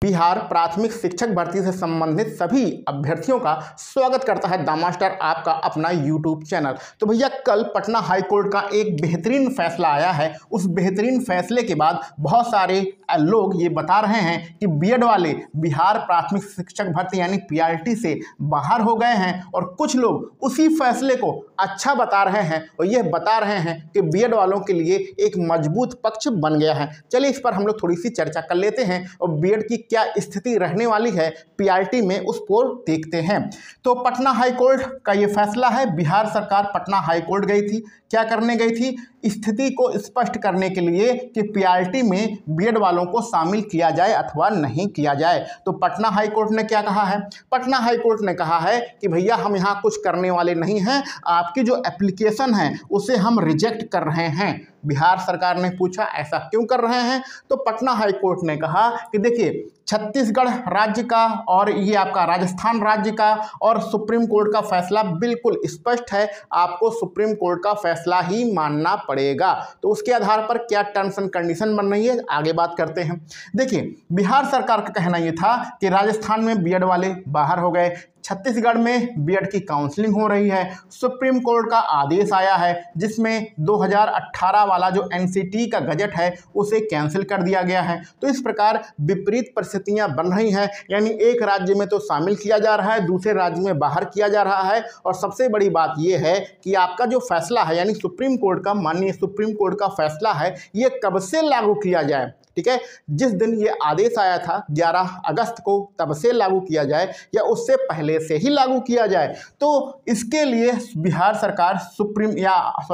बिहार प्राथमिक शिक्षक भर्ती से संबंधित सभी अभ्यर्थियों का स्वागत करता है द मास्टर, आपका अपना यूट्यूब चैनल। तो भैया कल पटना हाई कोर्ट का एक बेहतरीन फैसला आया है। उस बेहतरीन फैसले के बाद बहुत सारे लोग ये बता रहे हैं कि बीएड वाले बिहार प्राथमिक शिक्षक भर्ती यानी पीआरटी से बाहर हो गए हैं, और कुछ लोग उसी फैसले को अच्छा बता रहे हैं और यह बता रहे हैं कि बीएड वालों के लिए एक मजबूत पक्ष बन गया है। चलिए इस पर हम लोग थोड़ी सी चर्चा कर लेते हैं और बीएड की क्या स्थिति रहने वाली है पीआरटी में उस पर देखते हैं। तो पटना हाई कोर्ट का ये फैसला है। बिहार सरकार पटना हाई कोर्ट गई थी, क्या करने गई थी? स्थिति को स्पष्ट करने के लिए कि पीआरटी में बीएड वालों को शामिल किया जाए अथवा नहीं किया जाए। तो पटना हाई कोर्ट ने क्या कहा है? पटना हाई कोर्ट ने कहा है कि भैया हम यहाँ कुछ करने वाले नहीं हैं, आपकी जो एप्लीकेशन है उसे हम रिजेक्ट कर रहे हैं। बिहार सरकार ने पूछा ऐसा क्यों कर रहे हैं? तो पटना हाई कोर्ट ने कहा कि देखिए छत्तीसगढ़ राज्य का और ये आपका राजस्थान राज्य का और सुप्रीम कोर्ट का फैसला बिल्कुल स्पष्ट है, आपको सुप्रीम कोर्ट का फैसला ही मानना पड़ेगा। तो उसके आधार पर क्या टर्म्स एंड कंडीशन बन रही है, आगे बात करते हैं। देखिए बिहार सरकार का कहना ये था कि राजस्थान में बीएड वाले बाहर हो गए, छत्तीसगढ़ में बीएड की काउंसलिंग हो रही है, सुप्रीम कोर्ट का आदेश आया है जिसमें 2018 वाला जो एनसीटी का गजट है उसे कैंसिल कर दिया गया है। तो इस प्रकार विपरीत परिस्थितियां बन रही हैं, यानी एक राज्य में तो शामिल किया जा रहा है, दूसरे राज्य में बाहर किया जा रहा है। और सबसे बड़ी बात यह है कि आपका जो फैसला है यानी सुप्रीम कोर्ट का, माननीय सुप्रीम कोर्ट का फैसला है, ये कब से लागू किया जाए। ठीक है, जिस दिन ये आदेश आया था 11 अगस्त को, तब से लागू किया जाए या उससे पहले से ही लागू किया जाए। तो इसके लिए बिहार सरकार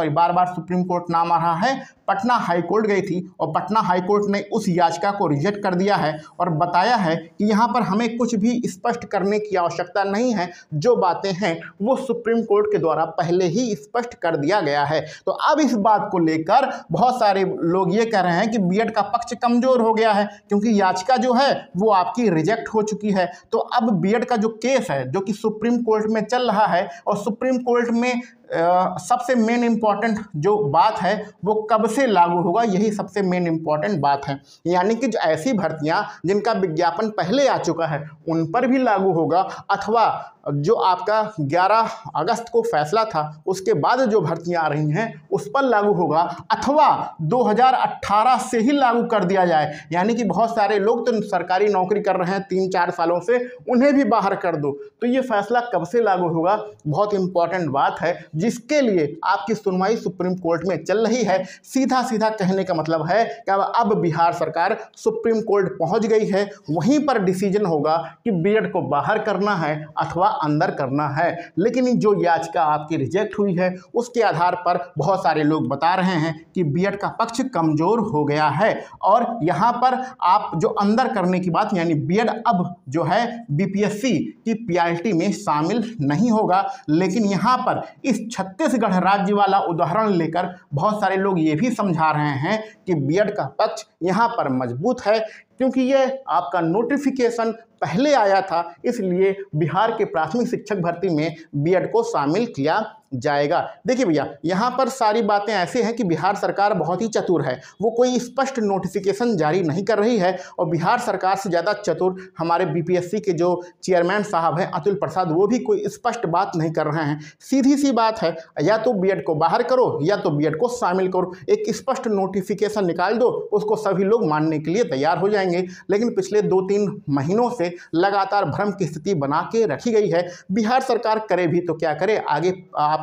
बार बार सुप्रीम कोर्ट नाम आ रहा है, पटना हाई कोर्ट गई थी और पटना हाई कोर्ट ने उस याचिका को रिजेक्ट कर दिया है और बताया है कि यहाँ पर हमें कुछ भी स्पष्ट करने की आवश्यकता नहीं है, जो बातें हैं वो सुप्रीम कोर्ट के द्वारा पहले ही स्पष्ट कर दिया गया है। तो अब इस बात को लेकर बहुत सारे लोग ये कह रहे हैं कि बीएड का पक्ष कमजोर हो गया है, क्योंकि याचिका जो है वो आपकी रिजेक्ट हो चुकी है। तो अब बीएड का जो केस है जो कि सुप्रीम कोर्ट में चल रहा है, और सुप्रीम कोर्ट में सबसे मेन इंपॉर्टेंट जो बात है वो कब से लागू होगा, यही सबसे मेन इंपॉर्टेंट बात है। यानी कि जो ऐसी भर्तियां जिनका विज्ञापन पहले आ चुका है उन पर भी लागू होगा, अथवा जो आपका 11 अगस्त को फैसला था उसके बाद जो भर्तियां आ रही हैं उस पर लागू होगा, अथवा 2018 से ही लागू कर दिया जाए। यानी कि बहुत सारे लोग तो सरकारी नौकरी कर रहे हैं 3-4 सालों से, उन्हें भी बाहर कर दो। तो ये फैसला कब से लागू होगा, बहुत इंपॉर्टेंट बात है, जिसके लिए आपकी सुनवाई सुप्रीम कोर्ट में चल रही है। सीधा सीधा कहने का मतलब है कि अब बिहार सरकार सुप्रीम कोर्ट पहुंच गई है, वहीं पर डिसीजन होगा कि बीएड को बाहर करना है अथवा अंदर करना है। लेकिन जो याचिका आपकी रिजेक्ट हुई है उसके आधार पर बहुत सारे लोग बता रहे हैं कि बीएड का पक्ष कमजोर हो गया है, और यहाँ पर आप जो अंदर करने की बात, यानी बीएड अब जो है बीपीएससी की पीआरटी में शामिल नहीं होगा। लेकिन यहाँ पर इस छत्तीसगढ़ राज्य वाला उदाहरण लेकर बहुत सारे लोग ये भी समझा रहे हैं कि बीएड का पक्ष यहाँ पर मजबूत है, क्योंकि ये आपका नोटिफिकेशन पहले आया था, इसलिए बिहार के प्राथमिक शिक्षक भर्ती में बीएड को शामिल किया जाएगा। देखिए भैया यहाँ पर सारी बातें ऐसे हैं कि बिहार सरकार बहुत ही चतुर है, वो कोई स्पष्ट नोटिफिकेशन जारी नहीं कर रही है, और बिहार सरकार से ज़्यादा चतुर हमारे बीपीएससी के जो चेयरमैन साहब हैं अतुल प्रसाद, वो भी कोई स्पष्ट बात नहीं कर रहे हैं। सीधी सी बात है, या तो बीएड को बाहर करो या तो बीएड को शामिल करो, एक स्पष्ट नोटिफिकेशन निकाल दो, उसको सभी लोग मानने के लिए तैयार हो जाएंगे। लेकिन पिछले 2-3 महीनों से लगातार भ्रम की स्थिति बना के रखी गई है। बिहार सरकार करे भी तो क्या करे, आगे आपका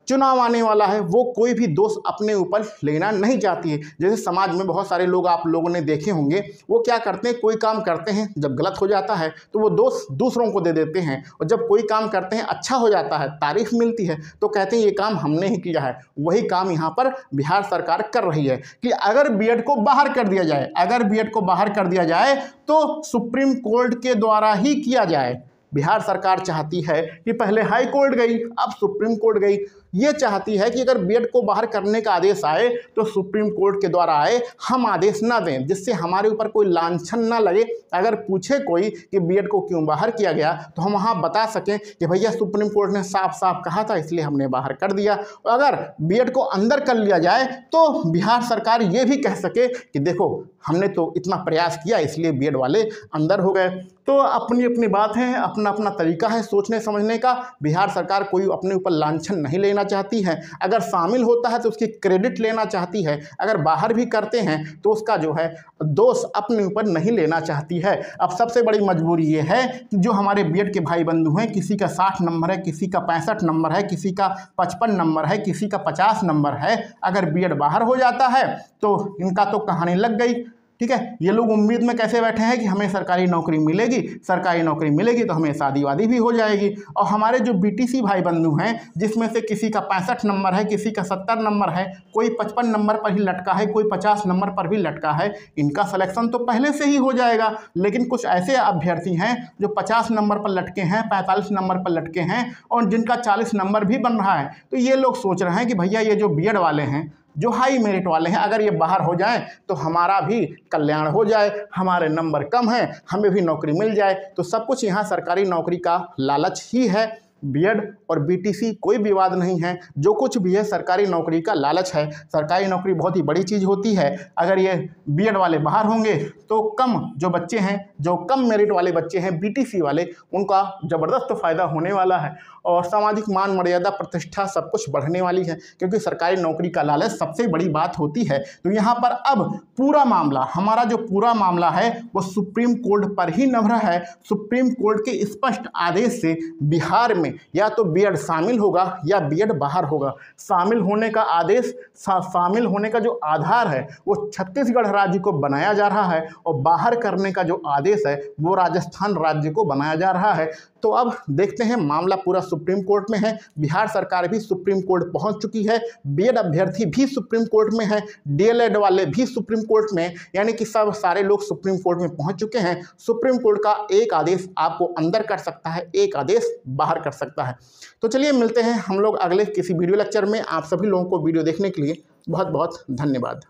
चुनाव आने वाला है, वो कोई भी दोष अपने ऊपर लेना नहीं चाहती है। जैसे समाज में बहुत सारे लोग आप लोगों ने देखे होंगे, वो क्या करते हैं, कोई काम करते हैं, जब गलत हो जाता है तो वो दोष दूसरों को दे देते हैं, और जब कोई काम करते हैं अच्छा हो जाता है, तारीफ मिलती है, तो कहते हैं ये काम हमने ही किया है। वही काम यहाँ पर बिहार सरकार कर रही है कि अगर बीएड को बाहर कर दिया जाए, अगर बीएड को बाहर कर दिया जाए तो सुप्रीम कोर्ट के द्वारा ही किया जाए। बिहार सरकार चाहती है कि पहले हाई कोर्ट गई, अब सुप्रीम कोर्ट गई। ये चाहती है कि अगर बीएड को बाहर करने का आदेश आए तो सुप्रीम कोर्ट के द्वारा आए, हम आदेश ना दें, जिससे हमारे ऊपर कोई लांछन ना लगे। अगर पूछे कोई कि बीएड को क्यों बाहर किया गया तो हम वहाँ बता सकें कि भैया सुप्रीम कोर्ट ने साफ साफ कहा था इसलिए हमने बाहर कर दिया। और अगर बीएड को अंदर कर लिया जाए तो बिहार सरकार ये भी कह सके कि देखो हमने तो इतना प्रयास किया इसलिए बीएड वाले अंदर हो गए। तो अपनी अपनी बात है, अपना अपना तरीका है सोचने समझने का। बिहार सरकार कोई अपने ऊपर लांछन नहीं लेना चाहती है। अगर शामिल होता है तो उसकी क्रेडिट लेना चाहती है, अगर बाहर भी करते हैं तो उसका जो है दोष अपने ऊपर नहीं लेना चाहती है। अब सबसे बड़ी मजबूरी ये है कि जो हमारे बीएड के भाई बंधु हैं, किसी का 60 नंबर है, किसी का 65 नंबर है, किसी का 55 नंबर है, किसी का 50 नंबर है, अगर बीएड बाहर हो जाता है तो इनका तो कहानी लग गई। ठीक है, ये लोग उम्मीद में कैसे बैठे हैं कि हमें सरकारी नौकरी मिलेगी, सरकारी नौकरी मिलेगी तो हमें शादी वादी भी हो जाएगी। और हमारे जो बीटीसी भाई बंधु हैं, जिसमें से किसी का 65 नंबर है, किसी का 70 नंबर है, कोई 55 नंबर पर ही लटका है, कोई 50 नंबर पर भी लटका है, इनका सिलेक्शन तो पहले से ही हो जाएगा। लेकिन कुछ ऐसे अभ्यर्थी हैं जो 50 नंबर पर लटके हैं, 45 नंबर पर लटके हैं और जिनका 40 नंबर भी बन रहा है। तो ये लोग सोच रहे हैं कि भैया ये जो बीएड वाले हैं, जो हाई मेरिट वाले हैं, अगर ये बाहर हो जाएं तो हमारा भी कल्याण हो जाए, हमारे नंबर कम हैं, हमें भी नौकरी मिल जाए। तो सब कुछ यहाँ सरकारी नौकरी का लालच ही है। बीएड और बीटीसी कोई विवाद नहीं है, जो कुछ भी है सरकारी नौकरी का लालच है। सरकारी नौकरी बहुत ही बड़ी चीज़ होती है। अगर ये बीएड वाले बाहर होंगे तो कम जो बच्चे हैं, जो कम मेरिट वाले बच्चे हैं बीटीसी वाले, उनका ज़बरदस्त फ़ायदा होने वाला है और सामाजिक मान मर्यादा प्रतिष्ठा सब कुछ बढ़ने वाली है, क्योंकि सरकारी नौकरी का लालच सबसे बड़ी बात होती है। तो यहाँ पर अब पूरा मामला, हमारा जो पूरा मामला है वो सुप्रीम कोर्ट पर ही निर्भर है। सुप्रीम कोर्ट के स्पष्ट आदेश से बिहार में या तो बीएड शामिल होगा या बीएड बाहर होगा। शामिल होने का आदेश, शामिल होने का जो आधार है वो छत्तीसगढ़ राज्य को बनाया जा रहा है और बाहर करने का जो आदेश है वो राजस्थान राज्य को बनाया जा रहा है। तो अब देखते हैं, मामला पूरा सुप्रीम कोर्ट में है। बिहार सरकार भी सुप्रीम कोर्ट पहुंच चुकी है, बीएड अभ्यर्थी भी सुप्रीम कोर्ट में है, डीएलएड वाले भी सुप्रीम कोर्ट में, यानी कि सब सारे लोग सुप्रीम कोर्ट में पहुंच चुके हैं। सुप्रीम कोर्ट का एक आदेश आपको अंदर कर सकता है, एक आदेश बाहर कर सकता है। तो चलिए मिलते हैं हम लोग अगले किसी वीडियो लेक्चर में। आप सभी लोगों को वीडियो देखने के लिए बहुत बहुत धन्यवाद।